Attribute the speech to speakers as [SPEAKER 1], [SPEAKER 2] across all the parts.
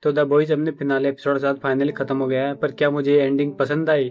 [SPEAKER 1] तो the boys अपने finale episode के साथ फाइनली खत्म हो गया है, पर क्या मुझे ये एंडिंग पसंद आई?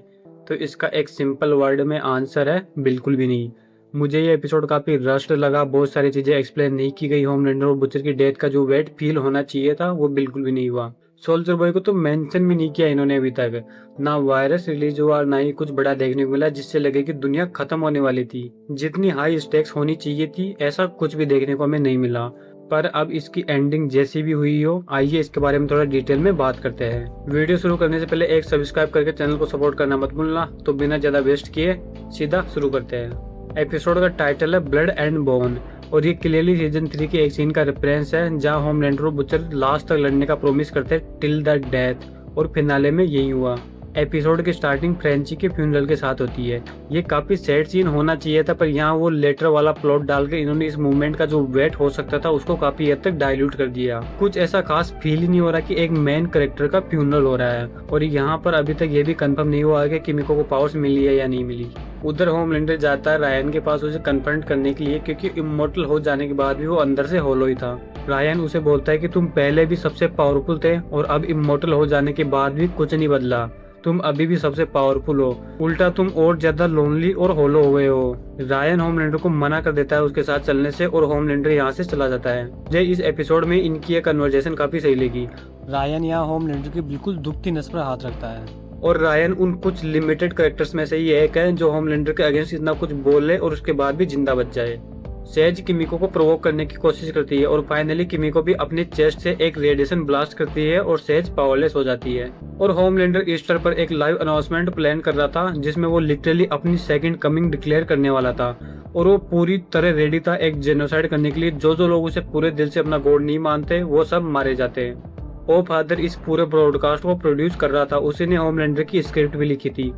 [SPEAKER 1] तो इसका एक सिंपल वर्ड में आंसर है बिल्कुल भी नहीं। मुझे ये एपिसोड काफ़ी रश्ड लगा, बहुत सारी चीज़ें एक्सप्लेन नहीं की गई। होमलैंडर और बुचर की डेथ का जो वेट फील होना चाहिए था वो बिल्कुल भी नहीं हुआ। सोल्जर बॉय को तो मेंशन भी नहीं किया इन्होंने अभी तक। ना वायरस रिलीज हुआ, ना ही कुछ बड़ा देखने को मिला जिससे लगे कि दुनिया खत्म होने वाली थी। जितनी हाई स्टेक्स होनी चाहिए थी ऐसा कुछ भी देखने को हमें नहीं मिला। पर अब इसकी एंडिंग जैसी भी हुई हो, आइए इसके बारे में थोड़ा डिटेल में बात करते हैं। वीडियो शुरू करने से पहले एक सब्सक्राइब करके चैनल को सपोर्ट करना मत भूलना। तो बिना ज़्यादा वेस्ट किए सीधा शुरू करते हैं। एपिसोड का टाइटल है ब्लड एंड बोन, और ये क्लियरली सीजन 3 के एक सीन का रेफरेंस है जहां होमलैंडर और बुचर लास्ट तक लड़ने का प्रॉमिस करते हैं टिल द डेथ, और फिनाले में यही हुआ। एपिसोड की स्टार्टिंग फ्रेंची के फ्यूनरल के साथ होती है। ये काफी सैड सीन होना चाहिए था, पर यहाँ वो लेटर वाला प्लॉट डाल के इन्होंने इस मूवमेंट का जो वेट हो सकता था उसको काफी हद तक डाइल्यूट कर दिया। कुछ ऐसा खास फील ही नहीं हो रहा कि एक मेन कैरेक्टर का फ्यूनरल हो रहा है। और यहाँ पर अभी तक ये भी कंफर्म नहीं हुआ है कि किमिको को पावर्स मिली है या नहीं मिली। उधर होमलैंडर जाता है रायन के पास उसे कन्फ्रंट करने के लिए, क्योंकि इमोर्टल हो जाने के बाद भी वो अंदर से होलो ही था। रायन उसे बोलता है कि तुम पहले भी सबसे पावरफुल थे और अब इमोर्टल हो जाने के बाद भी कुछ नहीं बदला, तुम अभी भी सबसे पावरफुल हो, उल्टा तुम और ज्यादा लोनली और होलो हुए हो। रायन होमलैंडर को मना कर देता है उसके साथ चलने से, और होमलैंडर यहाँ से चला जाता है। मुझे इस एपिसोड में इनकी ये कन्वर्सेशन काफी सही लगी।
[SPEAKER 2] रायन यहाँ होमलैंडर की बिल्कुल दुखती नस पर हाथ रखता है।
[SPEAKER 1] और रायन उन कुछ लिमिटेड कैरेक्टर्स में से ही एक है जो होमलैंडर के अगेंस्ट इतना कुछ बोले और उसके बाद भी जिंदा बच जाए। सेज किमिको को प्रोवोक करने की कोशिश करती है और फाइनली किमिको भी अपनी चेस्ट से एक रेडिएशन ब्लास्ट करती है और सेज पावरलेस हो जाती है। और होमलैंडर ईस्टर पर एक लाइव अनाउंसमेंट प्लान कर रहा था जिसमें वो लिटरली अपनी सेकंड कमिंग डिक्लेयर करने वाला था, और वो पूरी तरह रेडी था एक जेनोसाइड करने के लिए। जो लोग उसे पूरे दिल से अपना गॉड नहीं मानते वो सब मारे जाते हैं। ओ फादर इस पूरे ब्रॉडकास्ट को प्रोड्यूस कर रहा था, उसी ने होमलैंडर की स्क्रिप्ट भी लिखी थी।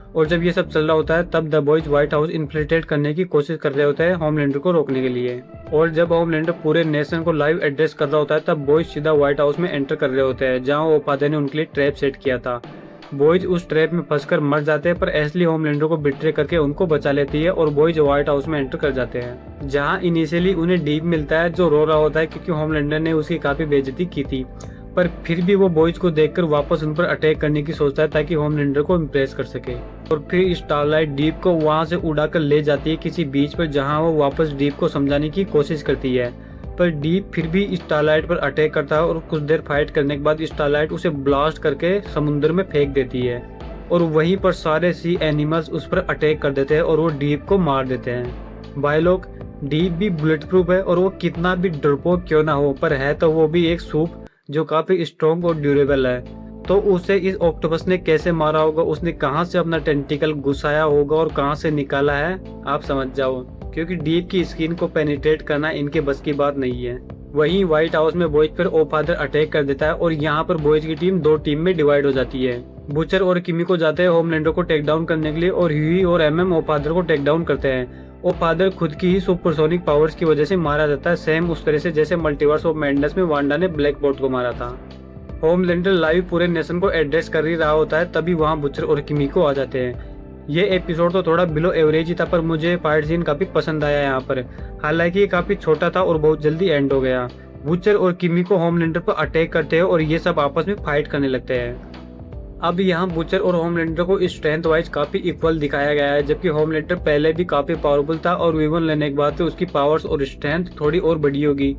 [SPEAKER 1] और जब ये सब चल रहा होता है तब the boys white house infiltrate करने की कोशिश कर रहे होते हैं होमलैंडर को रोकने के लिए। और जब होमलैंडर पूरे नेशन को लाइव एड्रेस कर रहा होता है तब बॉयज सीधा व्हाइट हाउस में एंटर कर रहे होते हैं जहां वो फादर ने उनके लिए ट्रैप सेट किया था। बॉयज उस ट्रैप में फंसकर मर जाते हैं, पर एसली होमलैंडर को बिट्रे करके उनको बचा लेती है और बॉयज व्हाइट हाउस में एंटर कर जाते हैं, जहां इनिशियली उन्हें डीप मिलता है जो रो रहा होता है क्योंकि होमलैंडर ने उसकी काफी बेइज्जती की थी। पर फिर भी वो बॉयज को देखकर वापस उन पर अटैक करने की सोचता है ताकि होमलैंडर को इम्प्रेस कर सके। और फिर स्टारलाइट डीप को वहां से उड़ाकर ले जाती है किसी बीच पर जहां वो वापस डीप को समझाने की कोशिश करती है, पर डीप फिर भी स्टारलाइट पर अटैक करता है और कुछ देर फाइट करने के बाद स्टारलाइट उसे ब्लास्ट करके समुद्र में फेंक देती है। और वहीं पर सारे सी एनिमल्स उस पर अटैक कर देते हैं और वो डीप को मार देते हैं। भाई लोग, डीप भी बुलेट प्रूफ है और वो कितना भी डरपोक क्यों ना हो, पर है तो वो भी एक सूप जो काफी स्ट्रॉन्ग और ड्यूरेबल है। तो उसे इस ऑक्टोपस ने कैसे मारा होगा, उसने कहां से अपना टेंटिकल घुसाया होगा और कहां से निकाला है, आप समझ जाओ, क्योंकि डीप की स्किन को पेनिट्रेट करना इनके बस की बात नहीं है। वहीं व्हाइट हाउस में बॉयज पर ओ फादर अटैक कर देता है और यहाँ पर बॉयज की टीम दो टीम में डिवाइड हो जाती है। बुचर और किमिको जाते हैं होमलैंडर को टेक डाउन करने के लिए और ह्यूई और एमएम ओ फादर को टेक डाउन करते हैं। ओ फादर खुद की ही सुपरसोनिक पावर्स की वजह से मारा जाता है, सेम उस तरह से जैसे मल्टीवर्स ऑफ मैडनेस में वांडा ने ब्लैक बोर्ड को मारा था। होमलैंडर लाइव पूरे नेशन को एड्रेस कर ही रहा होता है, तभी वहाँ बुचर और किमिको आ जाते हैं। ये एपिसोड तो थोड़ा बिलो एवरेज ही था, पर मुझे फाइट सीन काफी पसंद आया यहाँ पर। हालांकि ये काफी छोटा था और बहुत जल्दी एंड हो गया। बुचर और किमिको होमलैंडर पर अटैक करते हैं और ये सब आपस में फाइट करने लगते हैं। अब यहाँ बुचर और होमलैंडर को स्ट्रेंथ वाइज काफी इक्वल दिखाया गया है, जबकि होमलैंडर पहले भी काफी पावरफुल था और वीवन लेने के बाद तो उसकी पावर्स और स्ट्रेंथ थोड़ी और बढ़ी होगी,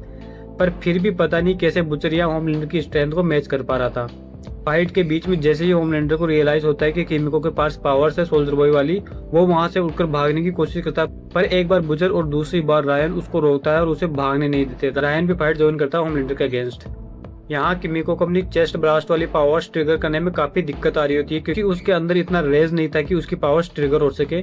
[SPEAKER 1] पर फिर भी पता नहीं कैसे बुचर या होमलैंडर की स्ट्रेंथ को मैच कर पा रहा था। फाइट के बीच में जैसे ही होमलैंडर को रियलाइज होता है कि किमिको के पास पावर्स है सोल्जर बॉय वाली, वो वहां से उठकर भागने की कोशिश करता है, पर एक बार बुचर और दूसरी बार रायन उसको रोकता है और उसे भागने नहीं देते। रायन भी फाइट ज्वाइन करता है होमलैंडर के अगेंस्ट। यहाँ किमिको को अपनी चेस्ट ब्लास्ट वाली पावर्स ट्रिगर करने में काफी दिक्कत आ रही होती है, क्योंकि उसके अंदर इतना रेज नहीं था कि उसकी पावर्स ट्रिगर हो सके।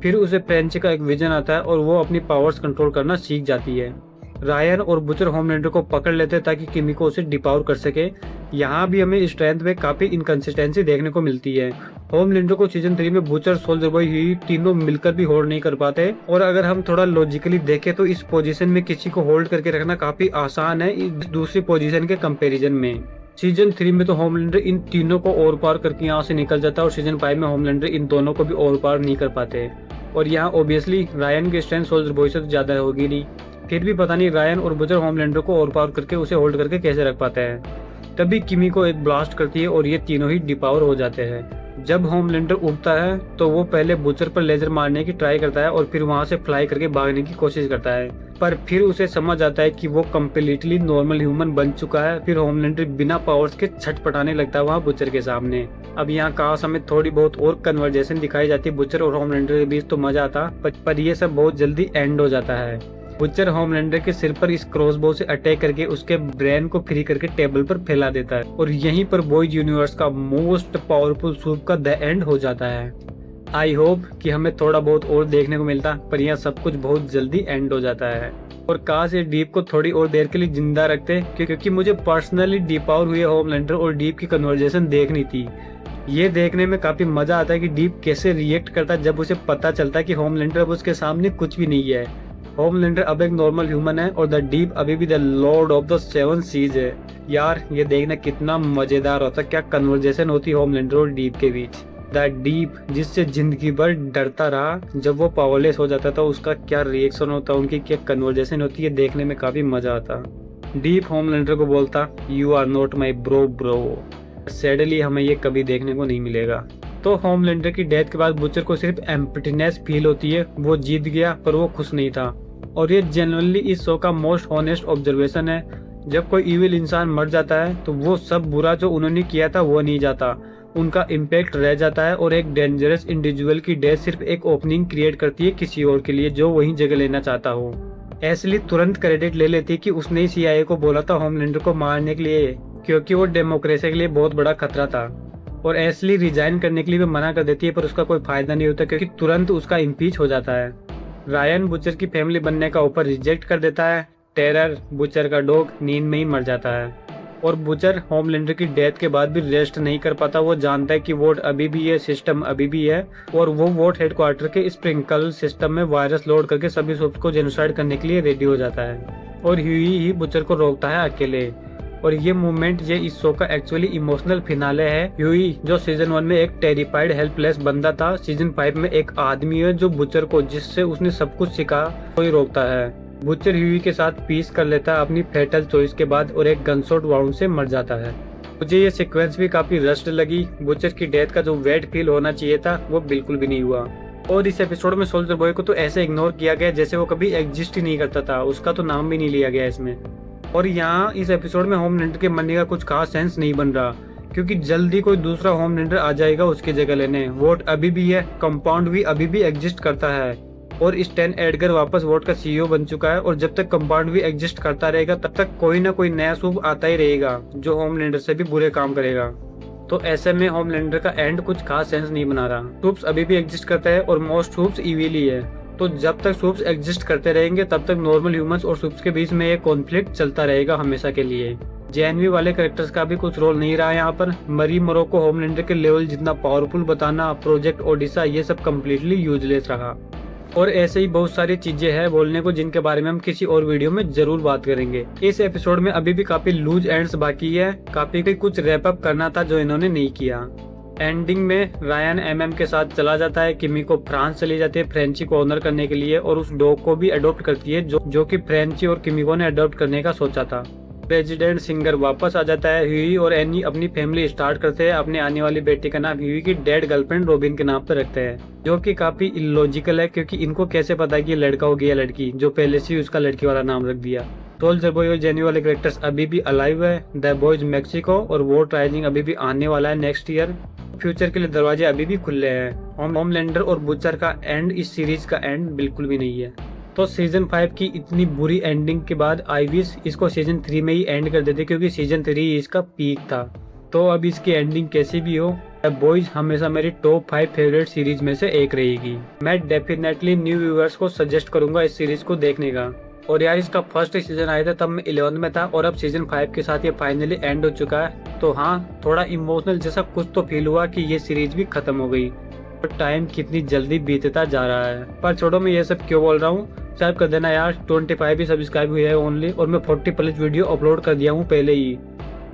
[SPEAKER 1] फिर उसे फ्रेंच का एक विजन आता है और वो अपनी पावर्स कंट्रोल करना सीख जाती है। रायन और बुचर होमलैंडर को पकड़ लेते हैं ताकि किमिको उसे डिपावर कर सके। यहाँ भी हमें स्ट्रेंथ में काफी इनकंसिस्टेंसी देखने को मिलती है। होमलैंडर को सीजन 3 में बुचर, सोल्जर बॉय ही तीनों मिलकर भी होल्ड नहीं कर पाते, और अगर हम थोड़ा लॉजिकली देखें तो इस पोजीशन में किसी को होल्ड करके रखना काफी आसान है इस दूसरी पोजीशन के कंपैरिजन में। सीजन 3 में तो होमलैंडर इन तीनों को ओवर पार करके यहाँ से निकल जाता है और सीजन 5 में होमलैंडर इन दोनों को भी ओवर पार नहीं कर पाते। और यहाँ ऑब्वियसली रायन की स्ट्रेंथ सोल्जर बॉय से तो ज्यादा होगी नहीं, फिर भी पता नहीं रायन और बुचर होमलैंडर को ओवर पार करके उसे होल्ड करके कैसे रख पाते हैं। तभी किमिको एक ब्लास्ट करती है और ये तीनों ही डिपावर हो जाते हैं। जब होमलैंडर उठता है तो वो पहले बुचर पर लेजर मारने की ट्राई करता है और फिर वहां से फ्लाई करके भागने की कोशिश करता है, पर फिर उसे समझ आता है कि वो कम्प्लीटली नॉर्मल ह्यूमन बन चुका है। फिर होमलैंडर बिना पावर्स के छटपटाने लगता है वहाँ बुचर के सामने। अब यहाँ काश हमें थोड़ी बहुत और कन्वर्जेशन दिखाई जाती बुचर और होमलैंडर के बीच तो मजा आता, पर ये सब बहुत जल्दी एंड हो जाता है। बुचर होमलैंडर के सिर पर इस क्रॉसबो से अटैक करके उसके ब्रेन को फ्री करके टेबल पर फैला देता है और यहीं पर बॉयज यूनिवर्स का मोस्ट पावरफुल सूप का द एंड हो जाता है। आई होप कि हमें थोड़ा बहुत और देखने को मिलता, पर यह सब कुछ बहुत जल्दी एंड हो जाता है। और काश ये डीप को थोड़ी और देर के लिए जिंदा रखते, क्योंकि मुझे पर्सनली डिपावर हुए होमलैंडर और डीप की कन्वर्जेशन देखनी थी। ये देखने में काफी मजा आता है कि डीप कैसे रिएक्ट करता है जब उसे पता चलता है कि होमलैंडर अब उसके सामने कुछ भी नहीं है। होमलैंडर अब एक नॉर्मल ह्यूमन है और द डीप अभी भी the lord of the seven seas है। यार ये देखना कितना मजेदार होता, क्या कन्वर्जेशन होती होमलैंडर और डीप के बीच। द डीप जिससे जिंदगी भर डरता रहा, जब वो पावरलेस हो जाता था उसका क्या रिएक्शन होता, उनकी क्या कन्वर्जेशन होती है, देखने में काफी मजा आता। डीप होमलैंडर को बोलता, you are not my bro. Sadly हमें ये कभी देखने को नहीं मिलेगा। तो होमलैंडर की डेथ के बाद बुचर को सिर्फ एम्प्टीनेस फील होती है। वो जीत गया पर वो खुश नहीं था, और ये जेन्युइनली इस शो का मोस्ट ऑनेस्ट ऑब्जर्वेशन है। जब कोई इविल इंसान मर जाता है तो वो सब बुरा जो उन्होंने किया था वो नहीं जाता, उनका इम्पैक्ट रह जाता है। और एक डेंजरस इंडिविजुअल की डेथ सिर्फ एक ओपनिंग क्रिएट करती है किसी और के लिए जो वहीं जगह लेना चाहता हो। एशली तुरंत क्रेडिट ले लेती कि उसने ही CIA को बोला था होमलैंडर को मारने के लिए, क्योंकि वो डेमोक्रेसी के लिए बहुत बड़ा खतरा था। और एशली रिजाइन करने के लिए भी मना कर देती है, पर उसका कोई फायदा नहीं होता क्योंकि तुरंत उसका इम्पीच हो जाता है। रायन बुचर की फैमिली बनने का ऑफर रिजेक्ट कर देता है। टेरर बुचर का डॉग नींद में ही मर जाता है। और बुचर होमलैंडर की डेथ के बाद भी रेस्ट नहीं कर पाता। वो जानता है कि वोट अभी भी है, सिस्टम अभी भी है, और वो वोट हेडक्वार्टर के स्प्रिंकल सिस्टम में वायरस लोड करके सभी सोप्स को जेनोसाइड करने के लिए रेडी हो जाता है। और ह्यूई ही बुचर को रोकता है अकेले। और ये मूवमेंट ये इस शो का एक्चुअली इमोशनल फिनाले है। ह्यूई जो सीजन 1 में एक टेरिफाइड हेल्पलेस बंदा था, सीजन 5 में एक आदमी है जो बुचर को जिससे उसने सब कुछ सीखा कोई रोकता है। बुचर ह्यूई के साथ पीस कर लेता है अपनी फेटल चॉइस के बाद और एक गनशॉट वाउंड से मर जाता है। मुझे ये सीक्वेंस भी काफी रस्ट लगी। बुचर की डेथ का जो वेट फील होना चाहिए था वो बिल्कुल भी नहीं हुआ। और इस एपिसोड में सोल्जर बॉय को तो ऐसे इग्नोर किया गया जैसे वो कभी एग्जिस्ट ही नहीं करता था, उसका तो नाम भी नहीं लिया गया इसमें। और यहाँ इस एपिसोड में होमलैंडर के मरने का कुछ खास सेंस नहीं बन रहा, क्योंकि जल्दी कोई दूसरा होमलैंडर आ जाएगा उसकी जगह लेने। वोट अभी भी है, कंपाउंड भी अभी भी एग्जिस्ट करता है, और स्टैन एडगर वापस वोट का CEO बन चुका है। और जब तक कंपाउंड भी एग्जिस्ट करता रहेगा तब तक कोई ना कोई नया सूप आता ही रहेगा जो होमलैंडर से भी बुरे काम करेगा। तो ऐसे में होमलैंडर का एंड कुछ खास सेंस नहीं बना रहा। सूप्स अभी भी एग्जिस्ट करता है और मोस्ट सूप्स इविली है। तो जब तक सूप्स एग्जिस्ट करते रहेंगे तब तक नॉर्मल ह्यूमंस और सूप्स के बीच में एक कॉन्फ्लिक्ट चलता रहेगा हमेशा के लिए। जेएनवी वाले कैरेक्टर्स का भी कुछ रोल नहीं रहा यहाँ पर। मरी मरो को होमलैंडर के लेवल जितना पावरफुल बताना, प्रोजेक्ट ओडिशा, ये सब कम्प्लीटली यूजलेस रहा। और ऐसे ही बहुत सारी चीजें हैं बोलने को जिनके बारे में हम किसी और वीडियो में जरूर बात करेंगे। इस एपिसोड में अभी भी काफी लूज एंड्स बाकी है, काफी कुछ रैप अप करना था जो इन्होंने नहीं किया। एंडिंग में रायन MM के साथ चला जाता है, किमिको फ्रांस चली जाती है फ्रेंची को ऑनर करने के लिए, और उस डॉग को भी अडॉप्ट करती है जो कि फ्रेंची और किमिको ने अडॉप्ट करने का सोचा था। प्रेसिडेंट सिंगर वापस आ जाता है। ह्यूई और एनी अपनी फैमिली स्टार्ट करते हैं। अपने आने वाली बेटी का नाम ह्यूई की डेड गर्लफ्रेंड रॉबिन के नाम पर रखते हैं, जो कि काफी इलॉजिकल है क्योंकि इनको कैसे पता है कि लड़का हो गया लड़की, जो पहले से ही उसका लड़की वाला नाम रख दिया। सोल्जर बॉय और जेनी वाले कैरेक्टर्स अभी भी अलाइव है। द बॉयज मेक्सिको और वोट राइजिंग अभी भी आने वाला है नेक्स्ट ईयर। फ्यूचर के लिए दरवाजे अभी भी खुले हैं। होमलैंडर और बुचर का एंड इस सीरीज का एंड बिल्कुल भी नहीं है। तो सीजन 5 की इतनी बुरी एंडिंग के बाद आई विश इसको सीजन 3 में ही एंड कर देते, क्योंकि सीजन 3 इसका पीक था। तो अब इसकी एंडिंग कैसी भी हो, द बॉयज हमेशा मेरी टॉप 5 फेवरेट सीरीज में से एक रहेगी। मैं डेफिनेटली न्यू व्यूअर्स को सजेस्ट करूंगा इस सीरीज को देखने का। और यार इसका फर्स्ट सीजन आया था तब मैं 11 में था, और अब सीजन 5 के साथ ये फाइनली एंड हो चुका है। तो हाँ, थोड़ा इमोशनल जैसा कुछ तो फील हुआ कि ये सीरीज भी खत्म हो गई। और टाइम कितनी जल्दी बीतता जा रहा है। पर छोड़ो, मैं ये सब क्यों बोल रहा हूँ, सब्सक्राइब कर देना यार। 25 ही सब्सक्राइब हुए है ओनली, और मैं 40+ वीडियो अपलोड कर दिया हूँ पहले ही।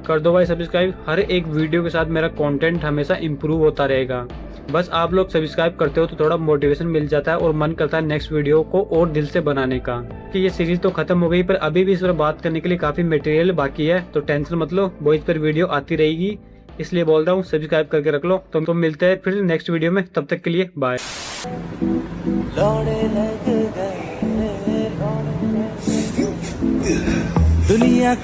[SPEAKER 1] कर दो भाई सब्सक्राइब। हर एक वीडियो के साथ मेरा कंटेंट हमेशा इम्प्रूव होता रहेगा। बस आप लोग सब्सक्राइब करते हो तो थोड़ा मोटिवेशन मिल जाता है और मन करता है नेक्स्ट वीडियो को और दिल से बनाने का। कि ये सीरीज तो खत्म हो गई पर अभी भी इस पर बात करने के लिए काफी मटेरियल बाकी है, तो टेंशन मत लो, वो इस पर वीडियो आती रहेगी। इसलिए बोल रहा हूँ सब्सक्राइब करके रख लो। तो मिलते हैं फिर नेक्स्ट वीडियो में, तब तक के लिए बाय।
[SPEAKER 3] दुनिया